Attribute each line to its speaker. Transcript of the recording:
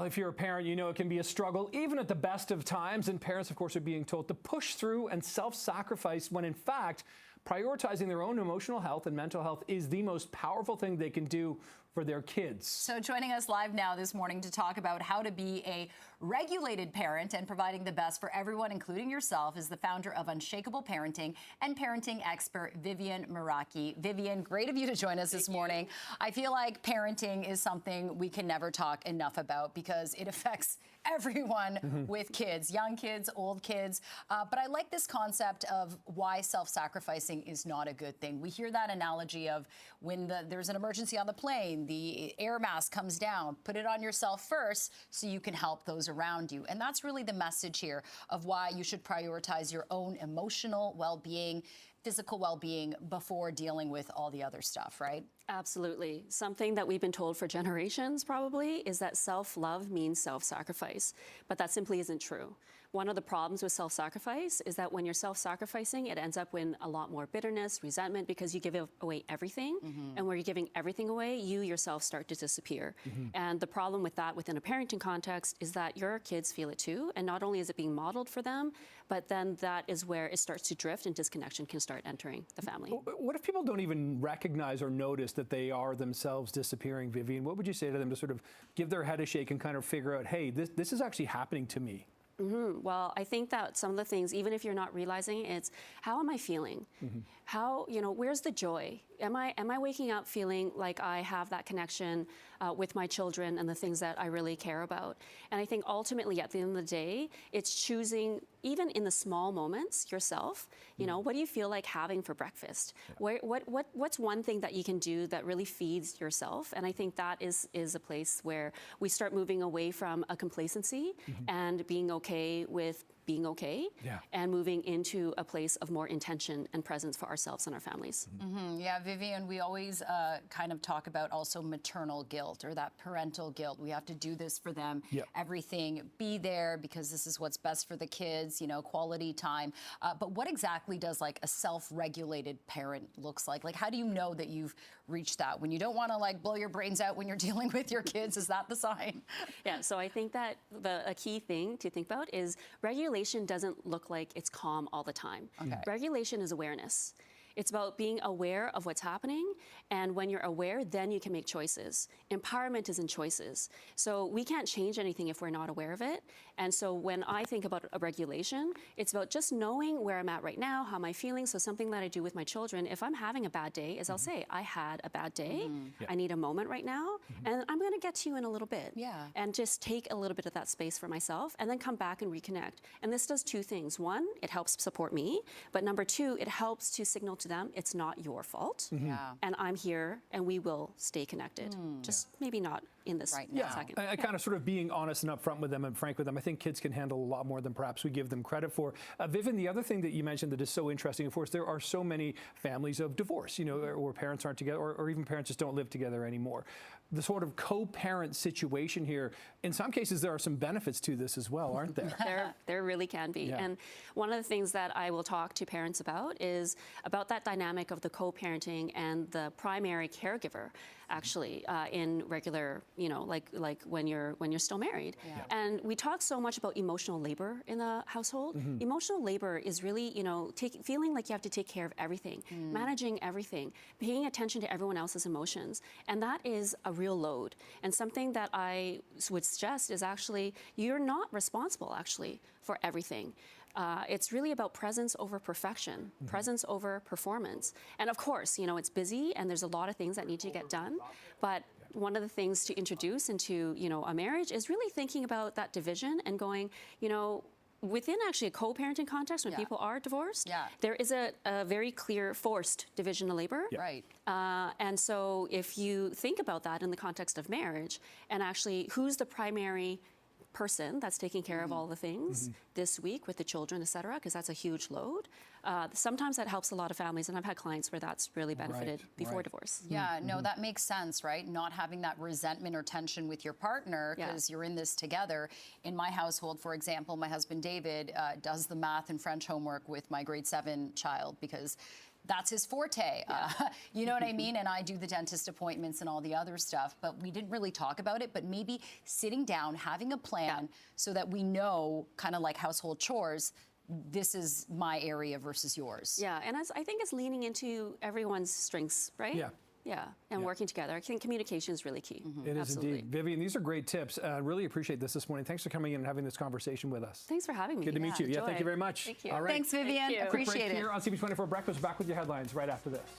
Speaker 1: If you're a parent, you know it can be a struggle, even at the best of times. And parents, of course, are being told to push through and self-sacrifice when, in fact, prioritizing their own emotional health and mental health is the most powerful thing they can do for their kids.
Speaker 2: So joining us live now this morning to talk about how to be a regulated parent and providing the best for everyone, including yourself, is the founder of Unshakable Parenting and parenting expert Vivian Meraki. Vivian, great of you to join us this morning. I feel like parenting is something we can never talk enough about because it affects everyone with kids, young kids, old kids. But I like this concept of why self-sacrificing is not a good thing. We hear that analogy of when there's an emergency on the plane, the air mask comes down, put it on yourself first so you can help those around you. And that's really the message here of why you should prioritize your own emotional well-being, physical well-being before dealing with all the other stuff, right?
Speaker 3: Absolutely. Something that we've been told for generations probably is that self-love means self-sacrifice, but that simply isn't true. One of the problems with self-sacrifice is that when you're self-sacrificing, it ends up with a lot more bitterness, resentment, because you give away everything. And when you're giving everything away, you yourself start to disappear. And the problem with that within a parenting context is that your kids feel it too. And not only is it being modeled for them, but then that is where it starts to drift and disconnection can start entering the family.
Speaker 1: What if people don't even recognize or notice that they are themselves disappearing, Vivian? What would you say to them to sort of give their head a shake and kind of figure out, hey, this is actually happening to me?
Speaker 3: Well, I think that some of the things, even if you're not realizing it, it's how am I feeling? How, where's the joy? Am I waking up feeling like I have that connection with my children and the things that I really care about? And I think ultimately at the end of the day, it's choosing, even in the small moments yourself, what do you feel like having for breakfast? What's one thing that you can do that really feeds yourself? And I think that is a place where we start moving away from a complacency and being okay with being okay and moving into a place of more intention and presence for ourselves and our families.
Speaker 2: Yeah, Vivian, we always kind of talk about also maternal guilt or that parental guilt. We have to do this for them, everything, be there because this is what's best for the kids, quality time. But what exactly does like a self-regulated parent looks like? Like, how do you know that you've reached that? When you don't want to like blow your brains out when you're dealing with your kids, is that the sign?
Speaker 3: Yeah, so I think that a key thing to think about is regulation doesn't look like it's calm all the time. Regulation is awareness. It's about being aware of what's happening, and when you're aware, then you can make choices. Empowerment is in choices. So we can't change anything if we're not aware of it. And so when I think about a regulation, it's about just knowing where I'm at right now, how am I feeling. So something that I do with my children, if I'm having a bad day, is I'll say, I had a bad day. I need a moment right now, and I'm going to get to you in a little bit. And just take a little bit of that space for myself, and then come back and reconnect. And this does two things. One, it helps support me, but number two, it helps to signal to them it's not your fault, and I'm here, and we will stay connected. Just maybe not in this second.
Speaker 1: I kind of sort of being honest and upfront with them and frank with them. I think kids can handle a lot more than perhaps we give them credit for. Vivian, the other thing that you mentioned that is so interesting, of course, there are so many families of divorce, where parents aren't together, or even parents just don't live together anymore. The sort of co-parent situation here, in some cases, there are some benefits to this as well, aren't there?
Speaker 3: There really can be. And one of the things that I will talk to parents about is about that dynamic of the co-parenting and the primary caregiver, actually, in regular, like when you're still married. And we talk so much about emotional labor in the household. Emotional labor is really, feeling like you have to take care of everything, managing everything, paying attention to everyone else's emotions. And that is a real load. And something that I would suggest is actually, you're not responsible, actually, for everything. It's really about presence over perfection, presence over performance. And of course, it's busy and there's a lot of things that need to get done. But one of the things to introduce into, a marriage is really thinking about that division and going, within actually a co-parenting context, when people are divorced, there is a very clear forced division of labor. And so if you think about that in the context of marriage, and actually who's the primary person that's taking care of all the things this week with the children, et cetera, because that's a huge load. Sometimes that helps a lot of families, and I've had clients where that's really benefited before divorce.
Speaker 2: No, that makes sense, right? Not having that resentment or tension with your partner because you're in this together. In my household, for example, my husband David does the math and French homework with my grade 7 child because that's his forte. You know what I mean? And I do the dentist appointments and all the other stuff, but we didn't really talk about it. But maybe sitting down, having a plan so that we know, kind of like household chores, this is my area versus yours.
Speaker 3: Yeah, and I think it's leaning into everyone's strengths, right?
Speaker 1: Yeah.
Speaker 3: Yeah, and working together. I think communication is really key.
Speaker 1: It is
Speaker 3: Absolutely.
Speaker 1: indeed. Vivian, these are great tips. Really appreciate this morning. Thanks for coming in and having this conversation with us.
Speaker 3: Thanks for having me.
Speaker 1: Good to meet you. Yeah, thank you very much.
Speaker 3: Thank you.
Speaker 1: All right.
Speaker 2: Thanks, Vivian.
Speaker 3: Thank you.
Speaker 1: Quick break
Speaker 2: Appreciate it.
Speaker 1: here on CP24 Breakfast. Back with your headlines right after this.